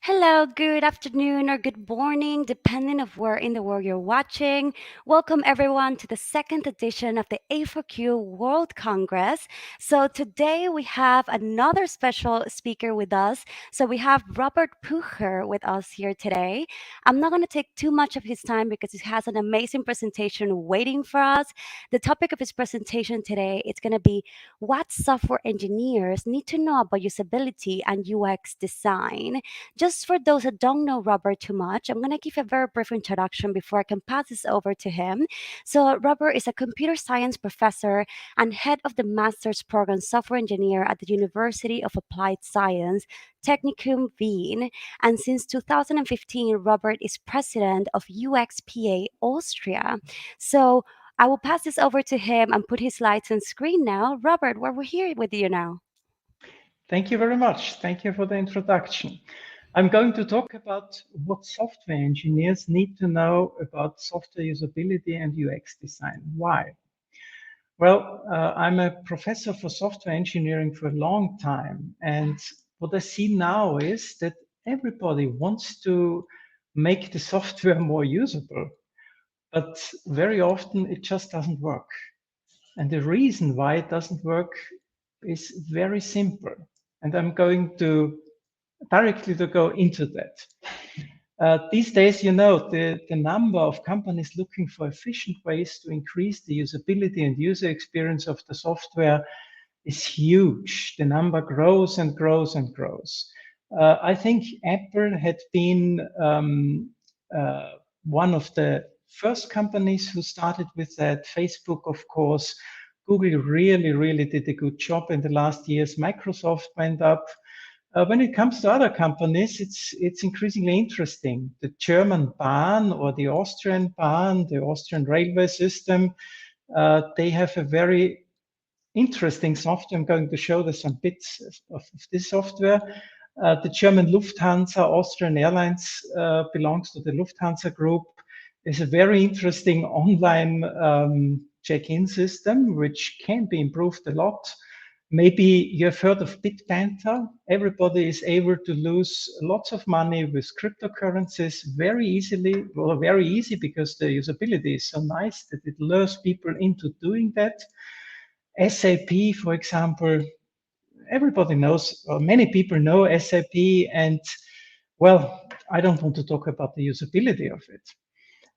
Hello, good afternoon, or good morning, depending of where in the world you're watching. Welcome everyone to the second edition of the A4Q World Congress. So today we have another special speaker with us. So we have Robert Pucher with us here today. I'm not going to take too much of his time because he has an amazing presentation waiting for us. The topic of his presentation today is going to be what software engineers need to know about usability and UX design. Just for those that don't know Robert too much, I'm going to give a very brief introduction before I can pass this over to him. So, Robert is a computer science professor and head of the master's program software engineer at the University of Applied Science, Technicum Wien. And since 2015, Robert is president of UXPA Austria. So, I will pass this over to him and put his slides on screen now. Robert, we're here with you now. Thank you very much. Thank you for the introduction. I'm going to talk about what software engineers need to know about software usability and UX design. Why? Well, I'm a professor for software engineering for a long time. And what I see now is that everybody wants to make the software more usable, but very often it just doesn't work. And the reason why it doesn't work is very simple. And I'm going to directly to go into that. These days, the number of companies looking for efficient ways to increase the usability and user experience of the software is huge. The number grows and grows and grows. I think Apple had been one of the first companies who started with that. Facebook, of course. Google really did a good job in the last years. Microsoft went up. When it comes to other companies, it's increasingly interesting. The German Bahn or the Austrian Bahn, the Austrian railway system, they have a very interesting software. I'm going to show you some bits of this software. The German Lufthansa, Austrian Airlines belongs to the Lufthansa group. There's a very interesting online check-in system, which can be improved a lot. Maybe you have heard of Bitpanther. Everybody is able to lose lots of money with cryptocurrencies very easily. Well, very easy because the usability is so nice that it lures people into doing that. SAP, for example, everybody knows, or many people know SAP, and well, I don't want to talk about the usability of it.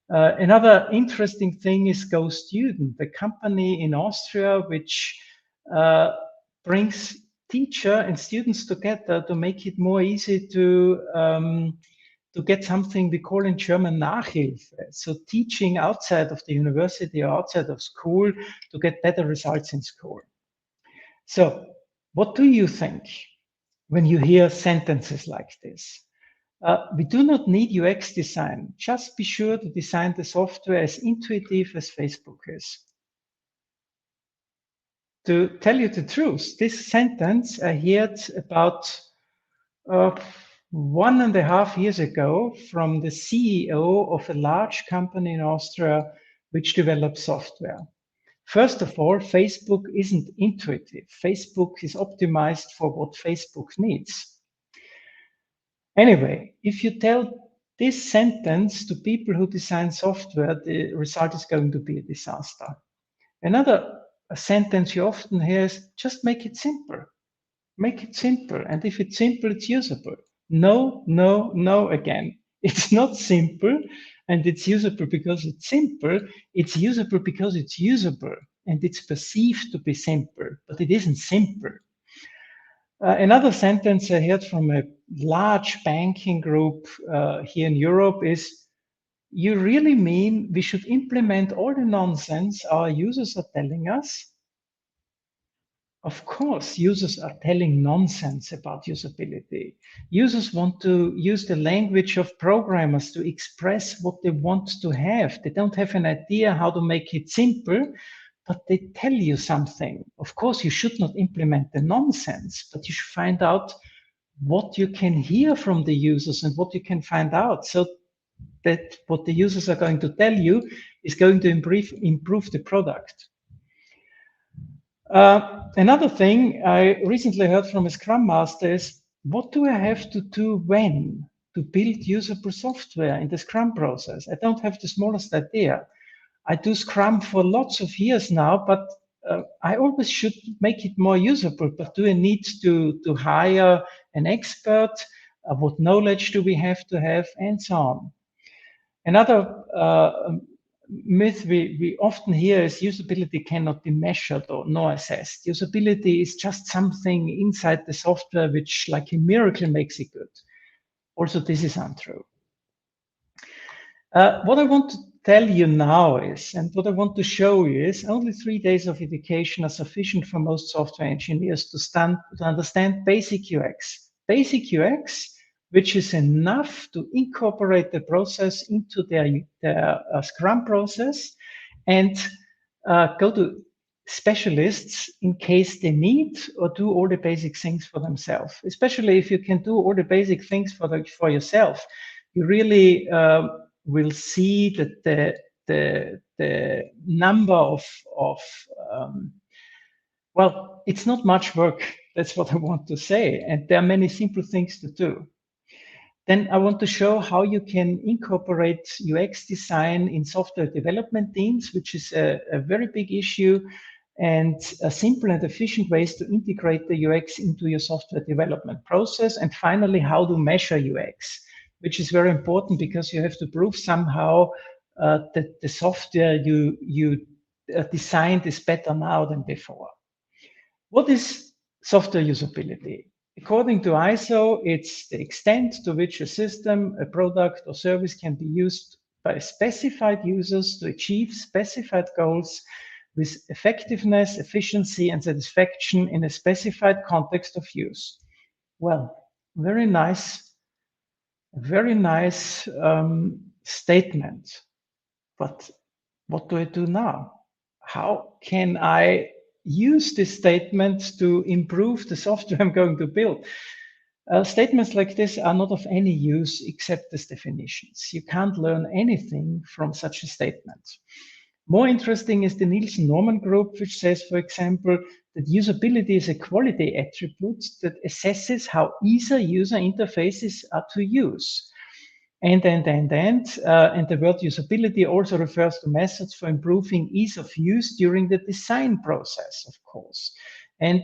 Another interesting thing is GoStudent, the company in Austria which brings teacher and students together to make it more easy to get something we call in German Nachhilfe. So teaching outside of the university or outside of school to get better results in school. So what do you think when you hear sentences like this? We do not need UX design. Just be sure to design the software as intuitive as Facebook is. To tell you the truth, this sentence I heard about 1.5 years ago from the CEO of a large company in Austria which develops software. First of all, Facebook isn't intuitive. Facebook is optimized for what Facebook needs. Anyway, if you tell this sentence to people who design software, the result is going to be a disaster. Another sentence you often hear is just make it simple. Make it simple. And if it's simple, it's usable. No, no, no again. It's not simple and it's usable because it's simple. It's usable because it's usable and it's perceived to be simple, but it isn't simple. Another sentence I heard from a large banking group here in Europe is, you really mean we should implement all the nonsense our users are telling us? Of course, users are telling nonsense about usability. Users want to use the language of programmers to express what they want to have. They don't have an idea how to make it simple, but they tell you something. Of course, you should not implement the nonsense, but you should find out what you can hear from the users and what you can find out, so that what the users are going to tell you is going to improve the product. Another thing I recently heard from a Scrum Master is, what do I have to do when? to build usable software in the Scrum process. I don't have the smallest idea. I do Scrum for lots of years now, but I always should make it more usable. But do I need to hire an expert? What knowledge do we have to have? And so on. Another myth we often hear is usability cannot be measured or nor assessed. Usability is just something inside the software which, like a miracle, makes it good. Also, this is untrue. What I want to tell you now is, and what I want to show you is, only 3 days of education are sufficient for most software engineers to understand basic UX. Basic UX, which is enough to incorporate the process into their Scrum process and go to specialists in case they need or do all the basic things for themselves. Especially if you can do all the basic things for yourself, you really will see that the number of well, it's not much work. That's what I want to say. And there are many simple things to do. Then I want to show how you can incorporate UX design in software development teams, which is a very big issue, and a simple and efficient ways to integrate the UX into your software development process. And finally, how to measure UX, which is very important because you have to prove somehow that the software you designed is better now than before. What is software usability? According to ISO, it's the extent to which a system, a product, or service can be used by specified users to achieve specified goals with effectiveness, efficiency, and satisfaction in a specified context of use. Well, very nice statement. But what do I do now? How can I use this statement to improve the software I'm going to build? Statements like this are not of any use except as definitions. You can't learn anything from such a statement. More interesting is the Nielsen-Norman group, which says, for example, that usability is a quality attribute that assesses how easy user interfaces are to use. And the word usability also refers to methods for improving ease of use during the design process, of course. And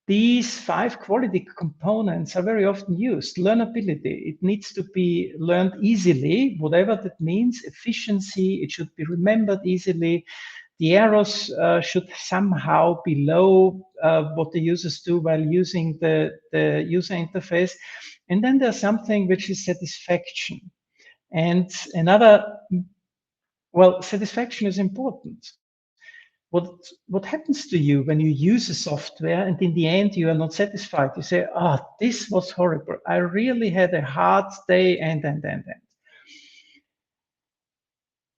these 5 quality components are very often used. Learnability, it needs to be learned easily, whatever that means. Efficiency, it should be remembered easily. The errors should somehow be low, what the users do while using the user interface. And then there's something which is satisfaction. And satisfaction is important. What happens to you when you use a software and in the end you are not satisfied? You say, this was horrible. I really had a hard day and.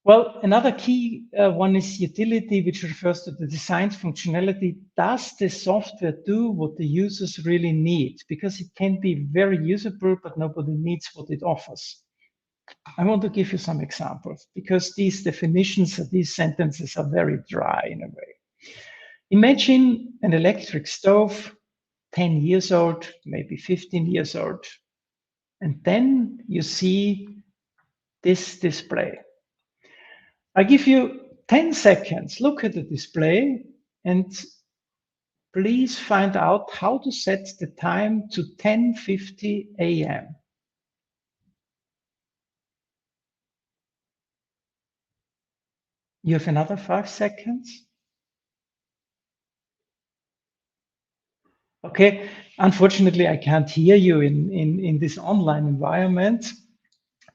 Well, another key one is utility, which refers to the design functionality. Does the software do what the users really need? Because it can be very usable, but nobody needs what it offers. I want to give you some examples because these definitions, these sentences are very dry in a way. Imagine an electric stove, 10 years old, maybe 15 years old, and then you see this display. I give you 10 seconds, look at the display, and please find out how to set the time to 10:50 a.m. You have another 5 seconds. Okay, unfortunately, I can't hear you in this online environment,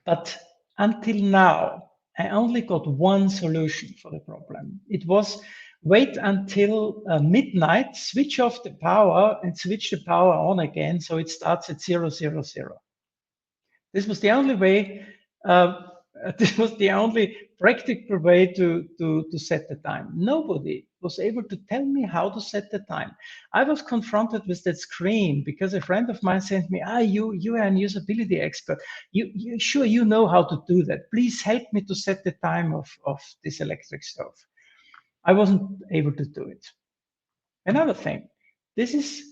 but until now, I only got one solution for the problem. It was wait until midnight, switch off the power and switch the power on again so it starts at 000. This was the only way, this was the only practical way to set the time. Nobody was able to tell me how to set the time. I was confronted with that screen because a friend of mine sent me, you are an usability expert. You know how to do that. Please help me to set the time of this electric stove. I wasn't able to do it. Another thing, this is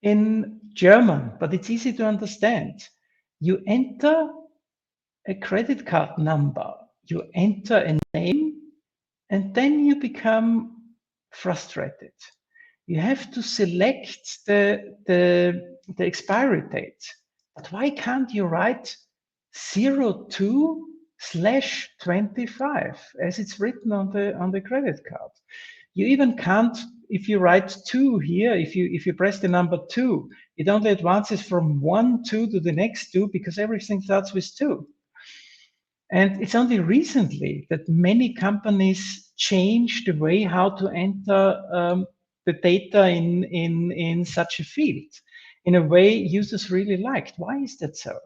in German, but it's easy to understand. You enter a credit card number, you enter a name, and then you become frustrated. You have to select the expiry date. But why can't you write 02/25 as it's written on the credit card? You even can't, if you write 2 here, if you press the number 2, it only advances from 1 2 to the next 2 because everything starts with 2. And it's only recently that many companies change the way how to enter the data in such a field in a way users really liked. Why is that so?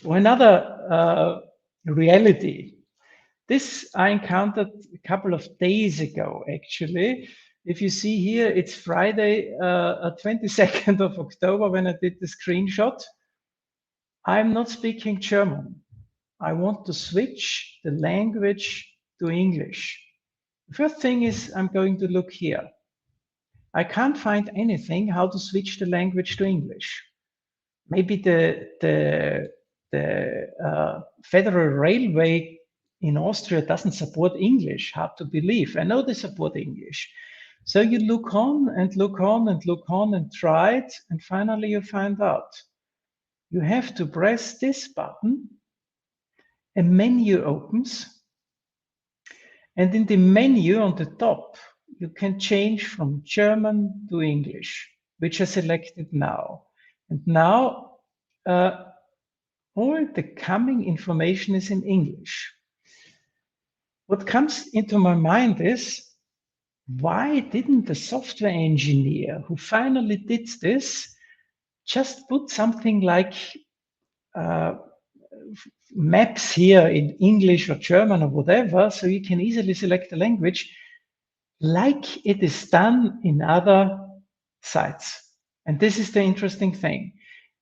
Or another reality. This I encountered a couple of days ago, actually. If you see here, it's Friday, 22nd of October when I did the screenshot. I'm not speaking German. I want to switch the language to English. The first thing is I'm going to look here. I can't find anything how to switch the language to English. Maybe the Federal Railway in Austria doesn't support English. Hard to believe. I know they support English. So you look on and look on and look on and try it, and finally you find out. You have to press this button, a menu opens, and in the menu on the top, you can change from German to English, which I selected now. And now all the coming information is in English. What comes into my mind is, why didn't the software engineer who finally did this just put something like maps here in English or German or whatever, so you can easily select the language like it is done in other sites. And this is the interesting thing.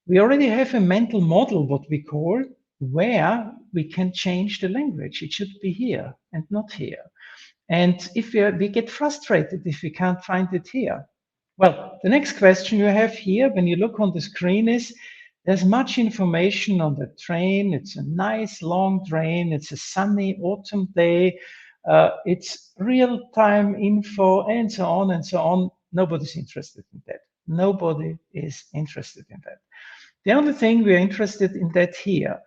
We already have a mental model, what we call, where we can change the language. It should be here and not here. And if we get frustrated if we can't find it here. Well, the next question you have here, when you look on the screen, is there's much information on the train. It's a nice long train. It's a sunny autumn day. It's real-time info and so on and so on. Nobody's interested in that. Nobody is interested in that. The only thing we're interested in that here.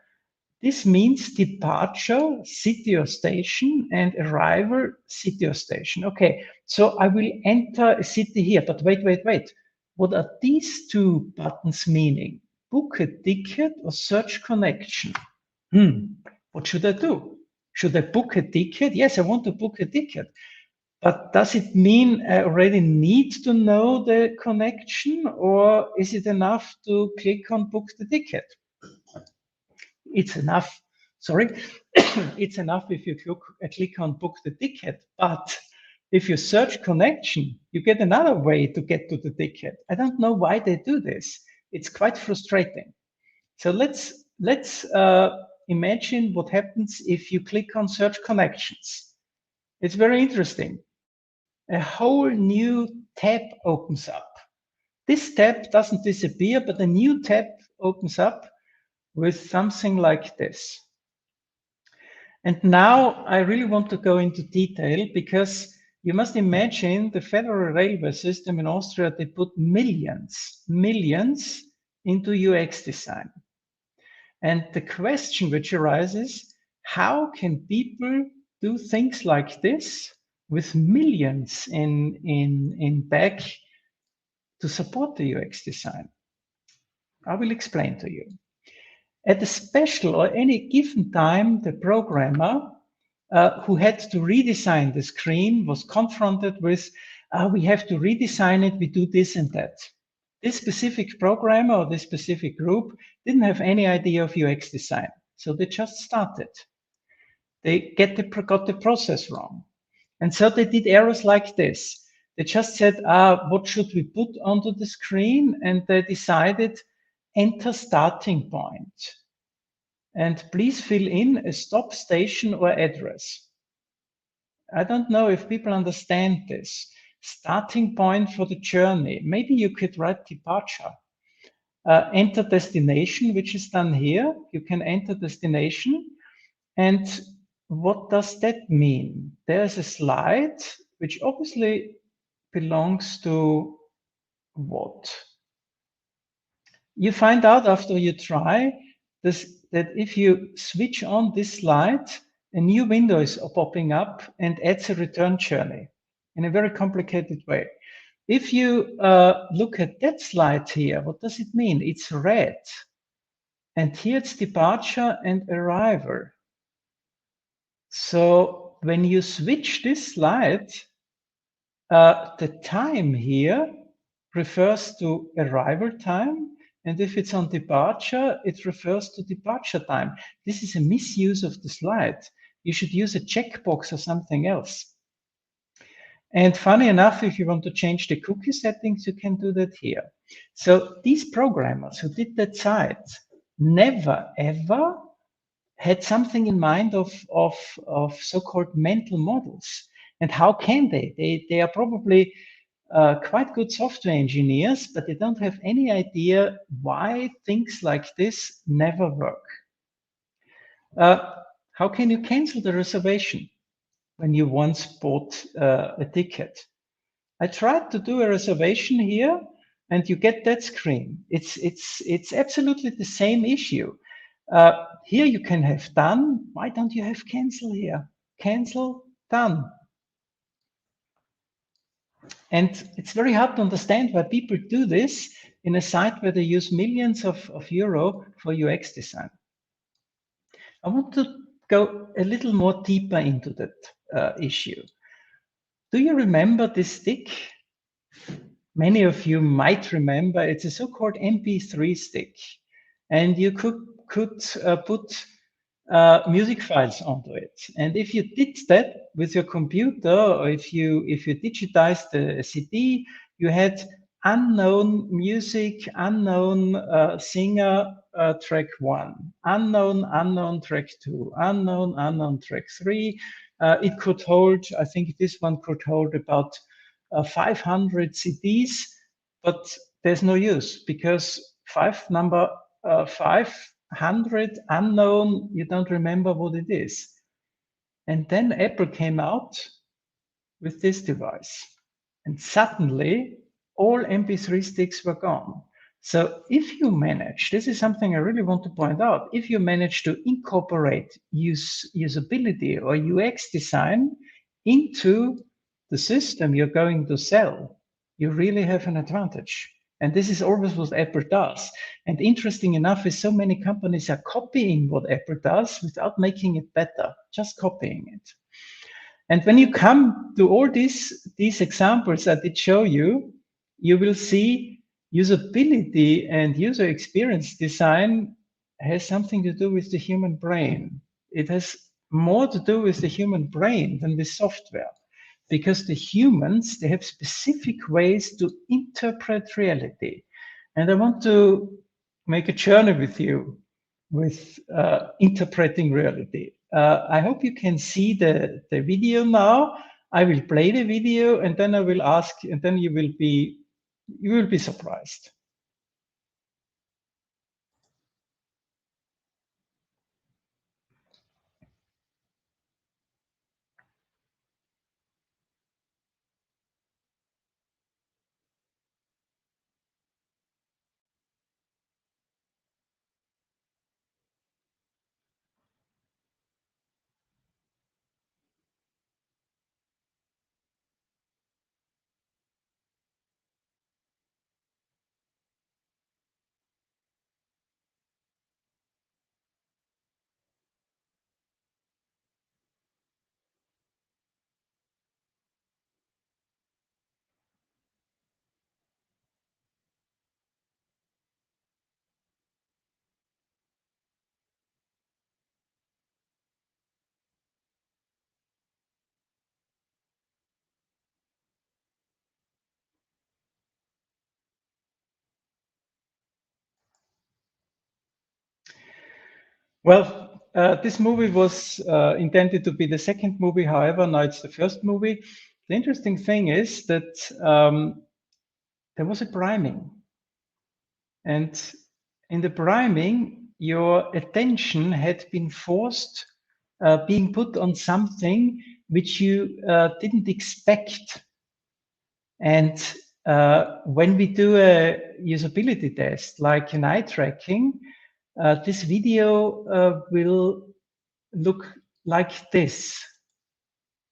This means departure, city or station, and arrival, city or station. Okay, so I will enter a city here, but wait. What are these two buttons meaning? Book a ticket or search connection? What should I do? Should I book a ticket? Yes, I want to book a ticket. But does it mean I already need to know the connection, or is it enough to click on book the ticket? It's enough, sorry, it's enough if you click on book the ticket, but if you search connection, you get another way to get to the ticket. I don't know why they do this. It's quite frustrating. So let's imagine what happens if you click on search connections. It's very interesting. A whole new tab opens up. This tab doesn't disappear, but a new tab opens up with something like this. And now I really want to go into detail because you must imagine the federal railway system in Austria, they put millions into UX design. And the question which arises, how can people do things like this with millions in back to support the UX design? I will explain to you. At a special or any given time, the programmer who had to redesign the screen was confronted with, we have to redesign it, we do this and that. This specific programmer or this specific group didn't have any idea of UX design, so they just started. They got the process wrong. And so they did errors like this. They just said, what should we put onto the screen? And they decided, enter starting point. And please fill in a stop station or address. I don't know if people understand this. Starting point for the journey. Maybe you could write departure. enter destination, which is done here. You can enter destination. And what does that mean? There's a slide which obviously belongs to what? You find out after you try this, that if you switch on this slide, a new window is popping up and adds a return journey in a very complicated way. If you look at that slide here, what does it mean? It's red. And here it's departure and arrival. So when you switch this slide, the time here refers to arrival time. And if it's on departure, it refers to departure time. This is a misuse of the slide. You should use a checkbox or something else. And funny enough, if you want to change the cookie settings, you can do that here. So these programmers who did that site never, ever had something in mind of so-called mental models. And how can they? They are probably quite good software engineers, but they don't have any idea why things like this never work. How can you cancel the reservation when you once bought a ticket? I tried to do a reservation here, and you get that screen. It's absolutely the same issue. Here you can have done. Why don't you have cancel here? Cancel, done. And it's very hard to understand why people do this in a site where they use millions of euro for UX design. I want to go a little more deeper into that issue. Do you remember this stick? Many of you might remember it's a so-called MP3 stick. And you could put music files onto it. And if you did that with your computer, or if you digitized the CD, you had unknown music, unknown singer, track 1, unknown track 2, unknown track 3. It could hold, I think this one could hold about 500 CDs, but there's no use because number 500 unknown, you don't remember what it is. And then Apple came out with this device, and suddenly all MP3 sticks were gone. So if you manage, this is something I really want to point out, if you manage to incorporate usability or UX design into the system you're going to sell, you really have an advantage. And this is always what Apple does. And interesting enough is so many companies are copying what Apple does without making it better, just copying it. And when you come to all these examples I did show you, you will see usability and user experience design has something to do with the human brain. It has more to do with the human brain than with software, because the humans, they have specific ways to interpret reality. And I want to make a journey with you with interpreting reality. I hope you can see the video now. I will play the video and then I will ask, and then you will be surprised. Well, this movie was intended to be the second movie. However, now it's the first movie. The interesting thing is that there was a priming. And In the priming, your attention had been forced, being put on something which you didn't expect. And when we do a usability test, like an eye tracking, this video will look like this.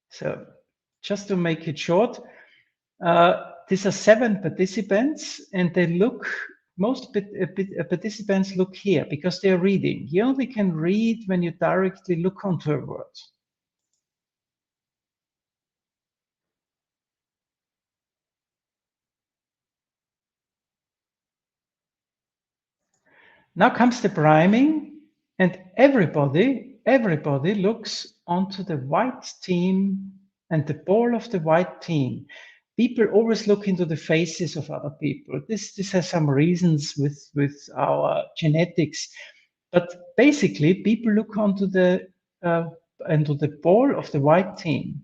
So just to make it short, these are 7 participants, and they look, most participants look here because they're reading. You only can read when you directly look onto a word. Now comes the priming, and everybody looks onto the white team and the ball of the white team. People always look into the faces of other people. This has some reasons with our genetics, but basically people look onto the into the ball of the white team.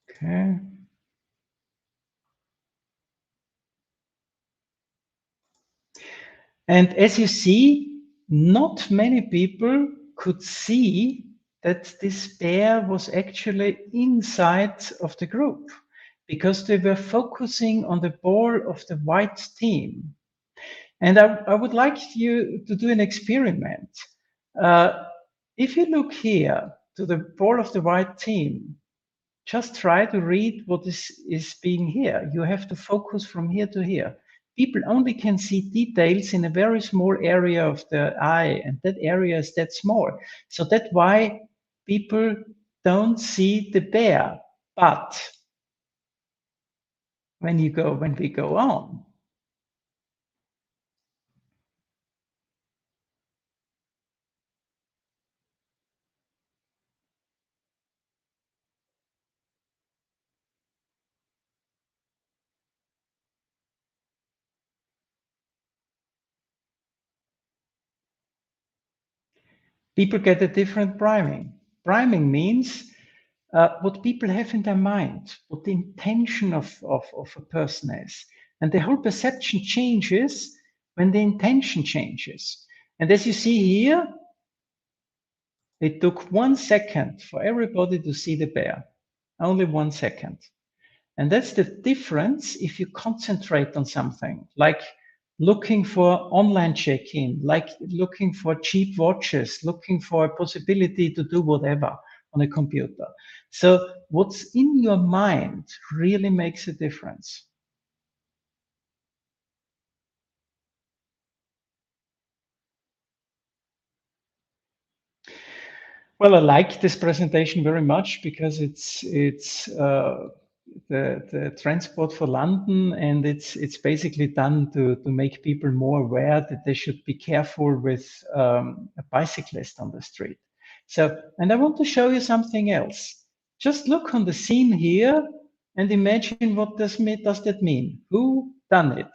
Okay. And as you see, not many people could see that this bear was actually inside of the group because they were focusing on the ball of the white team. And I would like you to do an experiment. Uh, if you look here to the ball of the white team, just try to read what is being here. You have to focus from here to here. People only can see details in a very small area of the eye, and that area is that small. So that's why people don't see the bear. But when we go on, people get a different priming. Priming means what people have in their mind, what the intention of a person is. And the whole perception changes when the intention changes. And as you see here, it took 1 second for everybody to see the bear, only 1 second. And that's the difference if you concentrate on something, like looking for online check-in, like looking for cheap watches, looking for a possibility to do whatever on a computer. So what's in your mind really makes a difference. Well, I like this presentation very much because it's the transport for London, and it's basically done to make people more aware that they should be careful with a bicyclist on the street. So, and I want to show you something else. Just look on the scene here and imagine what does that mean? Who done it?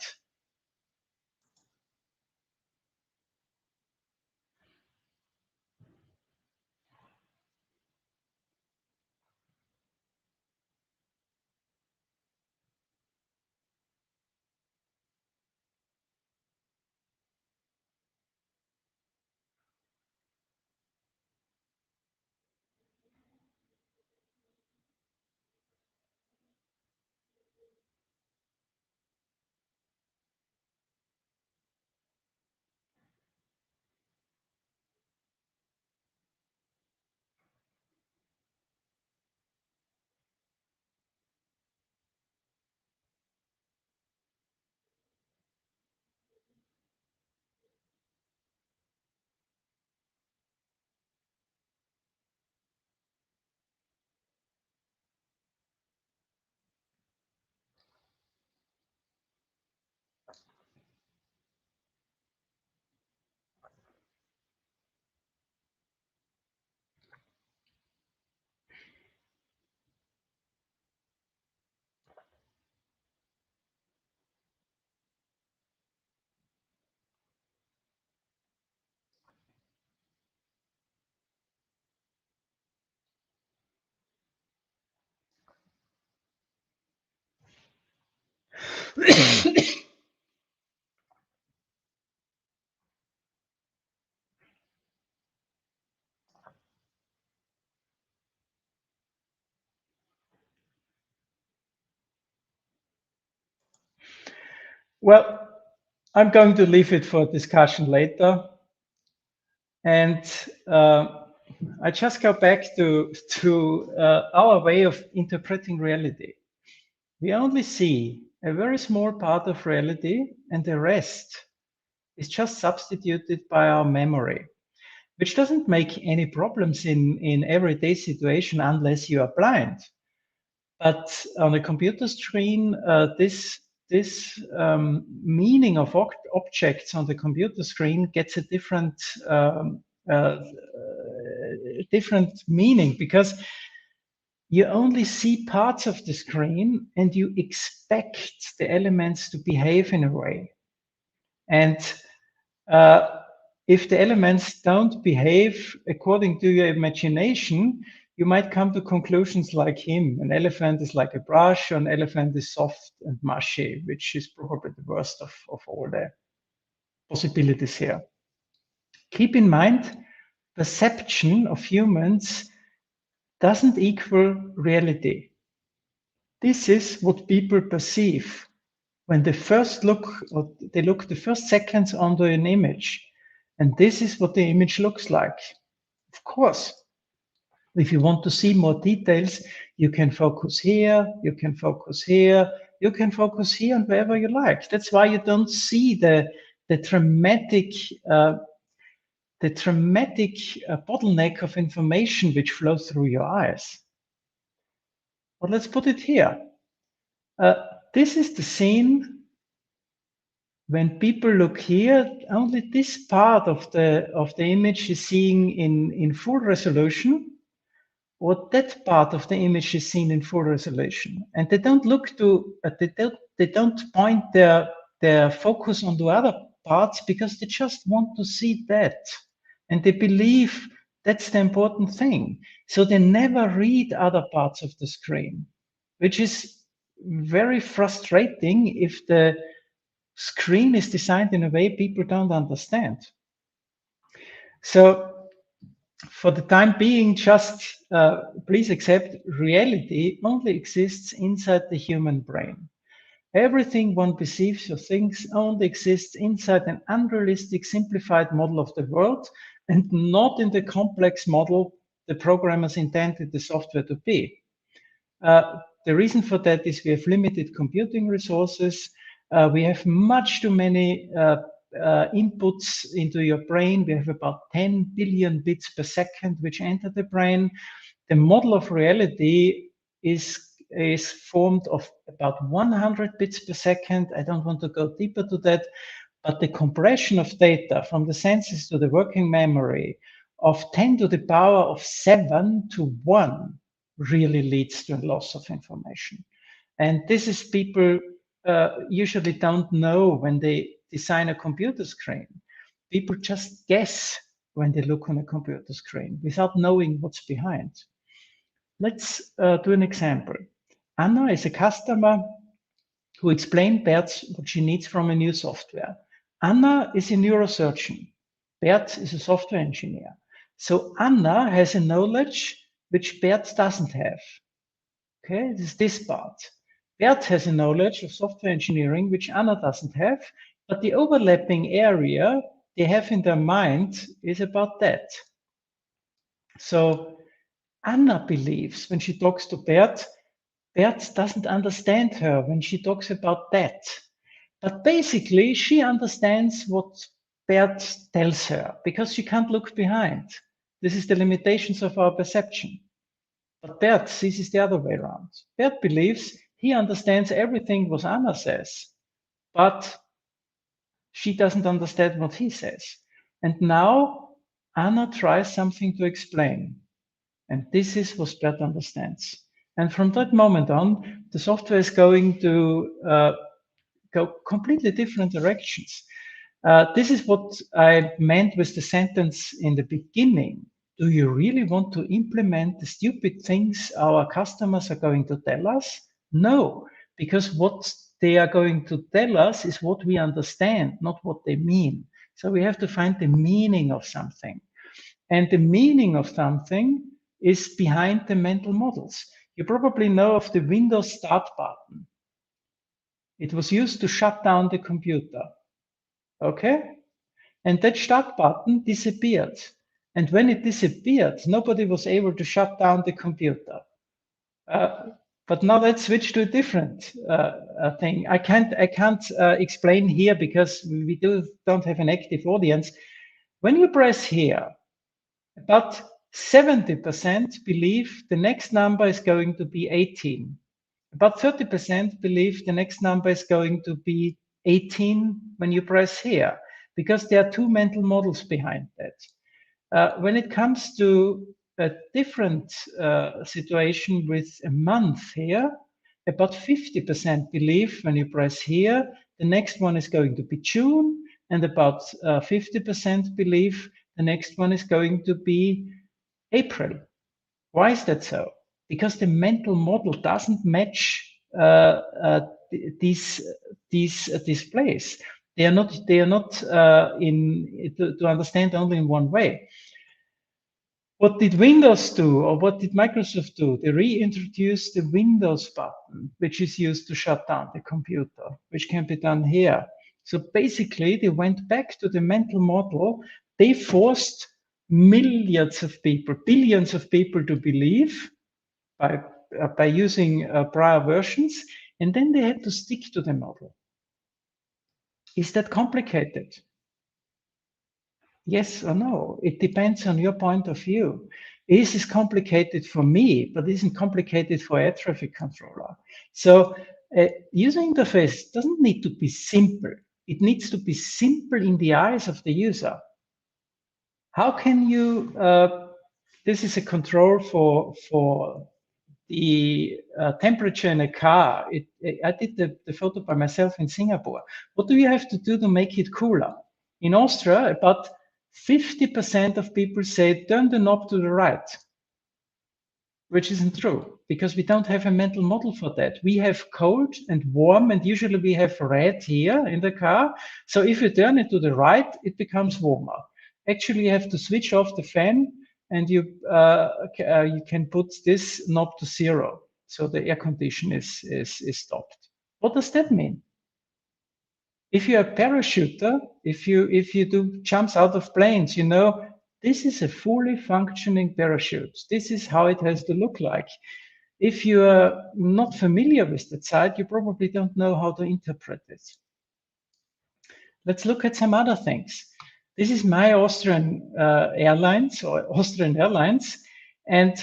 Well, I'm going to leave it for discussion later. And I just go back to our way of interpreting reality. We only see a very small part of reality, and the rest is just substituted by our memory, which doesn't make any problems in everyday situation unless you are blind. But on a computer screen, this meaning of objects on the computer screen gets a uh, different meaning, because you only see parts of the screen and you expect the elements to behave in a way. And uh, if the elements don't behave according to your imagination, you might come to conclusions like him. An elephant is like a brush, or an elephant is soft and mushy, which is probably the worst of all the possibilities here. Keep in mind, perception of humans doesn't equal reality. This is what people perceive when they first look, or they look the first seconds onto an image. And this is what the image looks like. Of course, if you want to see more details, you can focus here, you can focus here, you can focus here, and wherever you like. That's why you don't see the dramatic bottleneck of information which flows through your eyes. But let's put it here. This is the scene when people look here. Only this part of the image is seeing in full resolution, or that part of the image is seen in full resolution, and they don't look to they don't point their focus on the other parts, because they just want to see that, and they believe that's the important thing. So they never read other parts of the screen, which is very frustrating if the screen is designed in a way people don't understand. So for the time being, just please accept reality only exists inside the human brain. Everything one perceives or thinks only exists inside an unrealistic, simplified model of the world, and not in the complex model the programmers intended the software to be. The reason for that is we have limited computing resources. We have much too many inputs into your brain. We have about 10 billion bits per second which enter the brain. The model of reality is formed of about 100 bits per second. I don't want to go deeper to that, but the compression of data from the senses to the working memory of 10 to the power of 7 to 1 really leads to a loss of information. And this is people usually don't know when they design a computer screen. People just guess when they look on a computer screen without knowing what's behind. Let's do an example. Anna is a customer who explained Bert what she needs from a new software. Anna is a neurosurgeon. Bert is a software engineer. So Anna has a knowledge which Bert doesn't have. Okay, it is this part. Bert has a knowledge of software engineering which Anna doesn't have, but the overlapping area they have in their mind is about that. So Anna believes when she talks to Bert, Bert doesn't understand her when she talks about that. But basically, she understands what Bert tells her because she can't look behind. This is the limitations of our perception. But Bert sees it the other way around. Bert believes he understands everything what Anna says, but she doesn't understand what he says. And now Anna tries something to explain. And this is what Bert understands. And from that moment on, the software is going to go completely different directions. This is what I meant with the sentence in the beginning. Do you really want to implement the stupid things our customers are going to tell us? No, because what they are going to tell us is what we understand, not what they mean. So we have to find the meaning of something. And the meaning of something is behind the mental models. You probably know of the Windows Start button. It was used to shut down the computer. Okay? And that start button disappeared. And when it disappeared, nobody was able to shut down the computer. But now let's switch to a different thing. I can't explain here because we don't have an active audience. When you press here, about 70% believe the next number is going to be 18. About 30% believe the next number is going to be 18 when you press here, because there are two mental models behind that. When it comes to a different situation with a month here, about 50% believe when you press here, the next one is going to be June, and about 50% believe the next one is going to be April. Why is that so? Because the mental model doesn't match these displays. They are not to understand only in one way. What did Windows do, or what did Microsoft do? They reintroduced the Windows button, which is used to shut down the computer, which can be done here. So basically, they went back to the mental model. They forced millions of people, billions of people to believe by using prior versions, and then they had to stick to the model. Is that complicated? Yes or no? It depends on your point of view. This is complicated for me, but it isn't complicated for a traffic controller. So user interface doesn't need to be simple. It needs to be simple in the eyes of the user. How can you, this is a control for the temperature in a car. I did the photo by myself in Singapore. What do you have to do to make it cooler? In Austria, about 50% of people say, turn the knob to the right, which isn't true because we don't have a mental model for that. We have cold and warm, and usually we have red here in the car. So if you turn it to the right, it becomes warmer. Actually, you have to switch off the fan, and you can put this knob to 0. So the air condition is stopped. What does that mean? If you're a parachuter, if you do jumps out of planes, you know, this is a fully functioning parachute. This is how it has to look like. If you are not familiar with that side, you probably don't know how to interpret it. Let's look at some other things. This is my Austrian Airlines or Austrian Airlines. And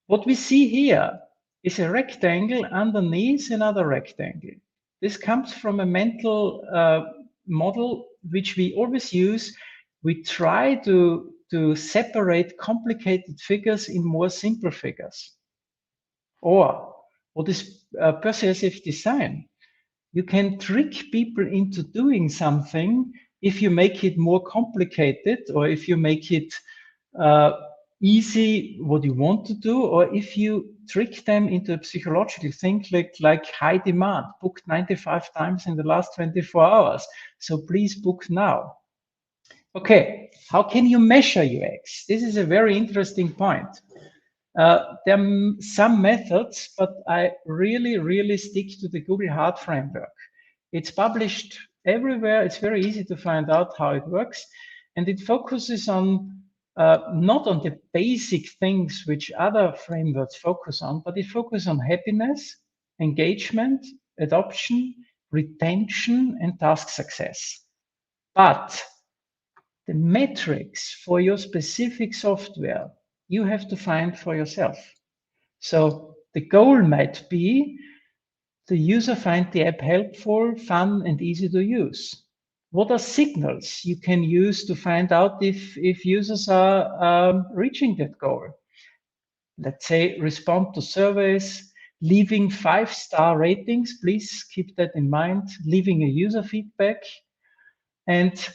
what we see here is a rectangle underneath another rectangle. This comes from a mental model which we always use. We try to separate complicated figures in more simple figures. Or what is persuasive design? You can trick people into doing something if you make it more complicated, or if you make it easy what you want to do, or if you trick them into a psychological thing like high demand, booked 95 times in the last 24 hours. So please book now. Okay, how can you measure UX? This is a very interesting point. There are some methods, but I really stick to the Google Heart framework. It's published everywhere. It's very easy to find out how it works. And it focuses on not on the basic things which other frameworks focus on, but it focuses on happiness, engagement, adoption, retention, and task success. But the metrics for your specific software, you have to find for yourself. So the goal might be the user find the app helpful, fun, and easy to use. What are signals you can use to find out if users are reaching that goal? Let's say respond to surveys, leaving 5-star ratings. Please keep that in mind, leaving a user feedback. And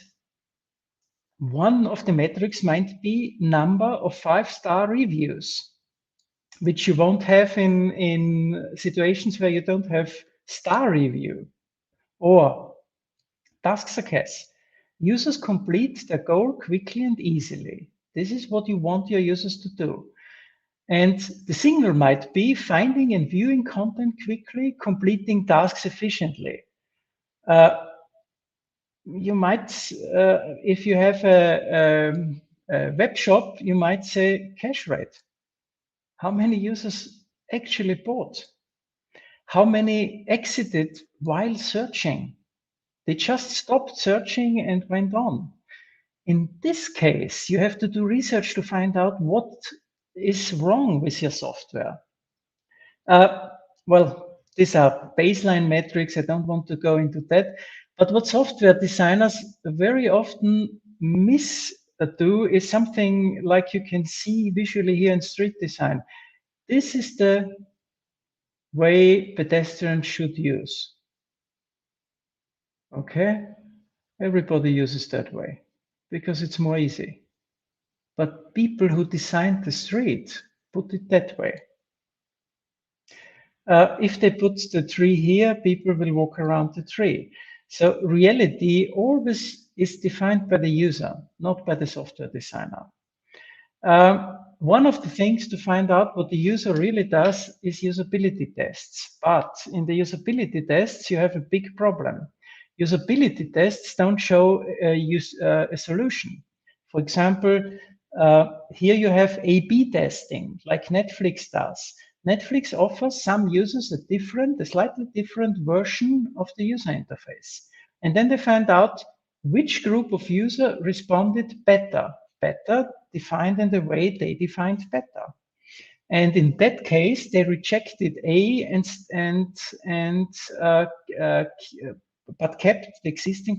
one of the metrics might be number of 5-star reviews, which you won't have in situations where you don't have Star review, or task success. Users complete their goal quickly and easily. This is what you want your users to do. And the signal might be finding and viewing content quickly, completing tasks efficiently. You might, if you have a web shop, you might say cache rate. How many users actually bought? How many exited while searching? They just stopped searching and went on. In this case, you have to do research to find out what is wrong with your software. Uh, well, these are baseline metrics. I don't want to go into that. But what software designers very often miss do is something like you can see visually here in street design. This is the way pedestrians should use. Okay, everybody uses that way because it's more easy. But people who designed the street put it that way. If they put the tree here, people will walk around the tree. So reality always is defined by the user, not by the software designer. One of the things to find out what the user really does is usability tests. But in the usability tests, you have a big problem. Usability tests don't show a solution. For example, here you have A/B testing, like Netflix does. Netflix offers some users a slightly different version of the user interface. And then they find out which group of user responded better defined in the way they defined better. And in that case, they rejected A but kept the existing.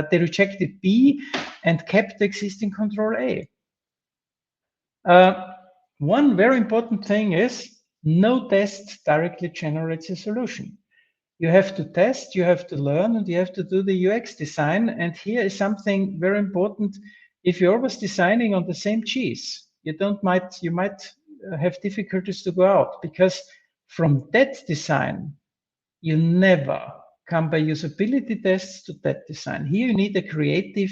They rejected B and kept the existing control A. One very important thing is no test directly generates a solution. You have to test, you have to learn, and you have to do the UX design. And here is something very important. If you're always designing on the same cheese, you might have difficulties to go out, because from that design, you never come by usability tests to that design. Here you need a creative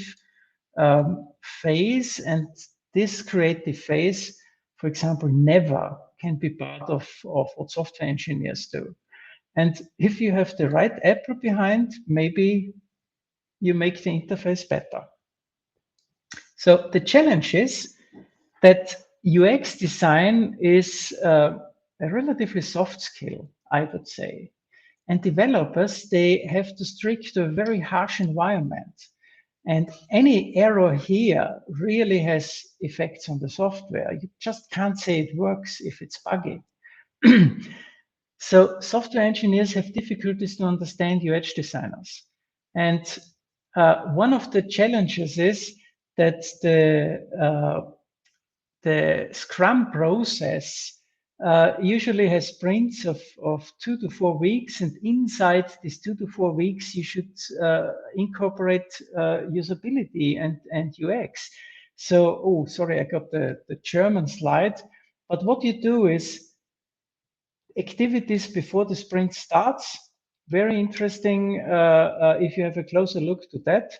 phase, and this creative phase, for example, never can be part of what software engineers do. And if you have the right app behind, maybe you make the interface better. So the challenge is that UX design is a relatively soft skill, I would say. And developers, they have to stick to a very harsh environment. And any error here really has effects on the software. You just can't say it works if it's buggy. So software engineers have difficulties to understand UX designers. And one of the challenges is that the Scrum process usually has sprints of 2 to 4 weeks. And inside these 2 to 4 weeks, you should incorporate usability and UX. So, oh, sorry, I got the German slide. But what you do is activities before the sprint starts. Very interesting if you have a closer look to that.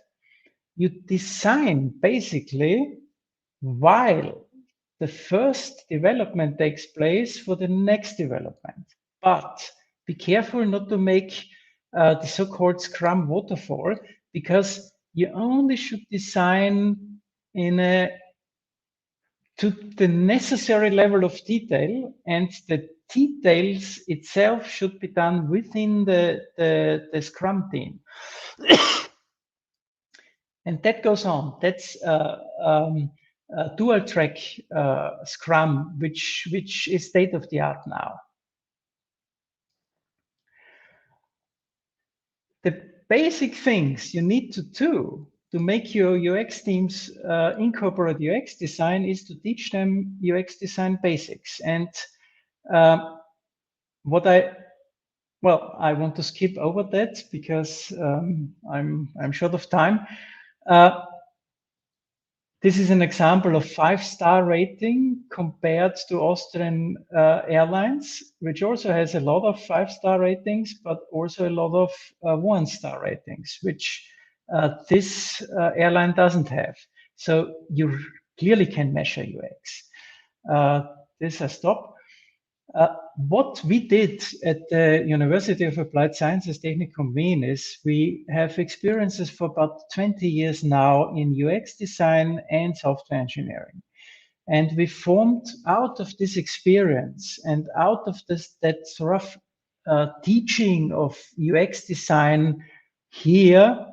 You design basically while the first development takes place for the next development. But be careful not to make the so-called Scrum waterfall, because you only should design to the necessary level of detail, and the details itself should be done within the Scrum team. And that goes on. That's dual track Scrum, which is state of the art now. The basic things you need to do to make your UX teams incorporate UX design is to teach them UX design basics. And I want to skip over that because I'm short of time. This is an example of 5-star rating compared to Austrian Airlines, which also has a lot of 5-star ratings, but also a lot of 1-star ratings, which this airline doesn't have. So you clearly can measure UX. This I stop. What we did at the University of Applied Sciences Technikum Wien is we have experiences for about 20 years now in UX design and software engineering. And we formed out of this experience and out of this that sort of teaching of UX design here,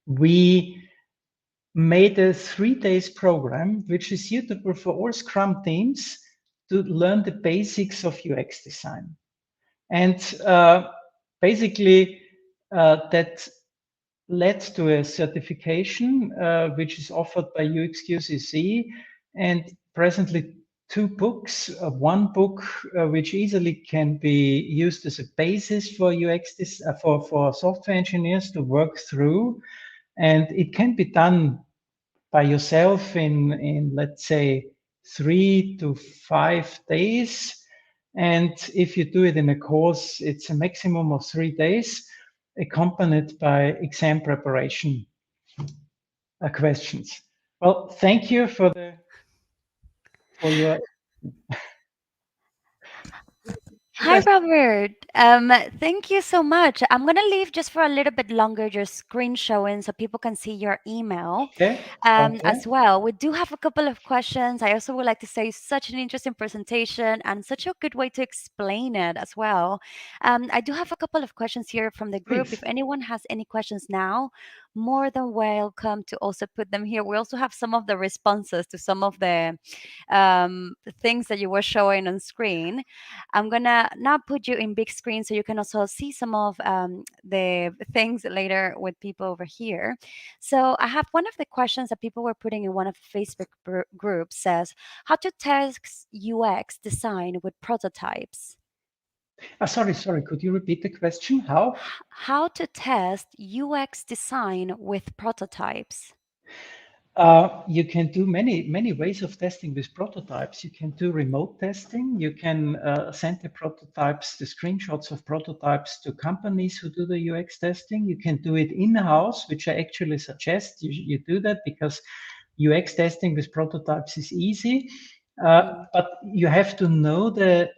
we made a 3 days program, which is suitable for all Scrum teams to learn the basics of UX design. And basically, that led to a certification, which is offered by UXQCC, and presently 2 books. One book, which easily can be used as a basis for for software engineers to work through, and it can be done by yourself in let's say 3 to 5 days. And if you do it in a course, it's a maximum of 3 days, accompanied by exam preparation questions. Well, thank you for your. Hi, Robert. Thank you so much. I'm gonna leave just for a little bit longer your screen showing so people can see your email Okay, okay, as well. We do have a couple of questions. I also would like to say such an interesting presentation and such a good way to explain it as well. I do have a couple of questions here from the group. If please. anyone has any questions now, more than welcome to also put them here. We also have some of the responses to some of the things that you were showing on screen. I'm gonna now put you in big screen so you can also see some of the things later with people over here. So I have one of the questions that people were putting in one of the Facebook groups says, how to test UX design with prototypes. Sorry, could you repeat the question? How? How to test UX design with prototypes. You can do many ways of testing with prototypes. You can do remote testing. You can send the prototypes, the screenshots of prototypes to companies who do the UX testing. You can do it in-house, which I actually suggest you do that because UX testing with prototypes is easy. Mm, But you have to know the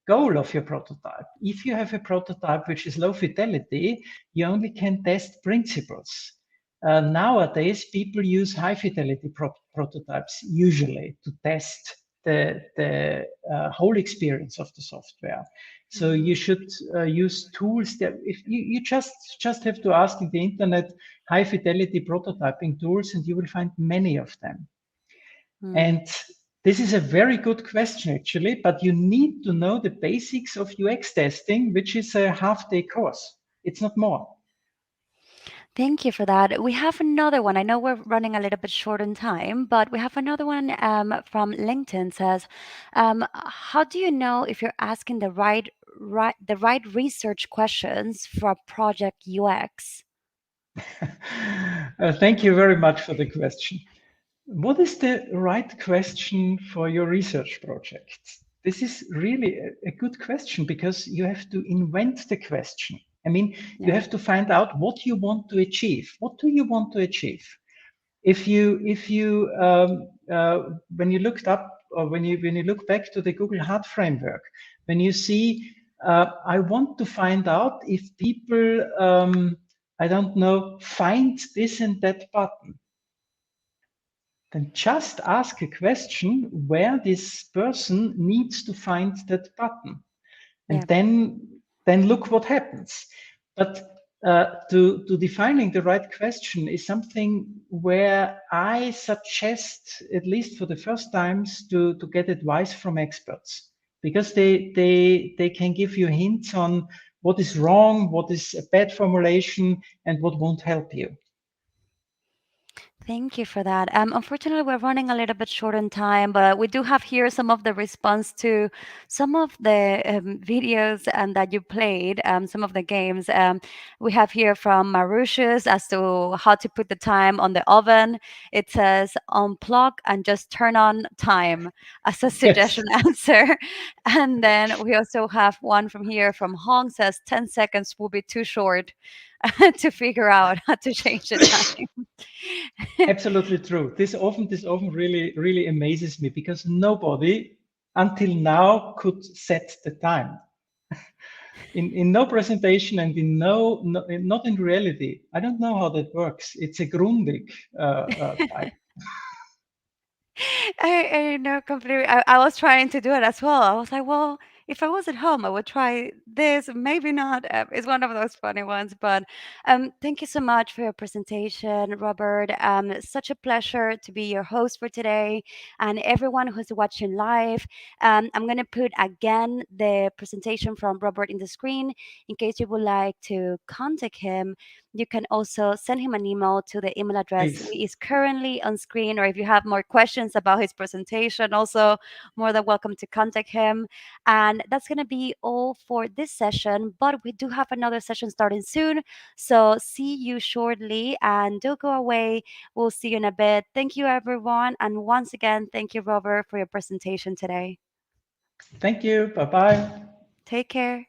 goal of your prototype. If you have a prototype which is low fidelity, you only can test principles. Nowadays, people use high fidelity prototypes usually to test the whole experience of the software. So you mm, should use tools that if you just have to ask in the internet high fidelity prototyping tools, and you will find many of them. mm. And this is a very good question, actually, but you need to know the basics of UX testing, which is a half-day course. It's not more. Thank you for that. We have another one. I know we're running a little bit short on time, but we have another one from LinkedIn says, how do you know if you're asking the right research questions for project UX? Thank you very much for the question. What is the right question for your research project? This is really a good question because you have to invent the question. I mean, you Yeah. have to find out what you want to achieve. What do you want to achieve? If you when you looked up or when you look back to the Google Heart framework, when you see I want to find out if people I don't know find this and that button, then just ask a question where this person needs to find that button, and Yeah. then look what happens. But to defining the right question is something where I suggest, at least for the first times, to get advice from experts, because they can give you hints on what is wrong, what is a bad formulation, and what won't help you. Thank you for that. Unfortunately, we're running a little bit short on time, but we do have here some of the response to some of the videos that you played, some of the games. We have here from Mauritius as to how to put the time on the oven. It says unplug and just turn on time as a Yes, suggestion answer. And then we also have one from here from Hong says 10 seconds will be too short to figure out how to change the time. absolutely true. This often really amazes me because nobody until now could set the time. In no presentation and not in reality. I don't know how that works. It's a Grundig type. I know completely. I was trying to do it as well. I was like, well, if I was at home, I would try this. Maybe not. It's one of those funny ones. But thank you so much for your presentation, Robert. Such a pleasure to be your host for today, and everyone who's watching live. I'm gonna put again the presentation from Robert in the screen in case you would like to contact him. You can also send him an email to the email address Please. is currently on screen, or if you have more questions about his presentation, also more than welcome to contact him. And that's going to be all for this session, but we do have another session starting soon. So see you shortly and don't go away. We'll see you in a bit. Thank you, everyone. And once again, thank you, Robert, for your presentation today. Thank you. Bye bye. Take care.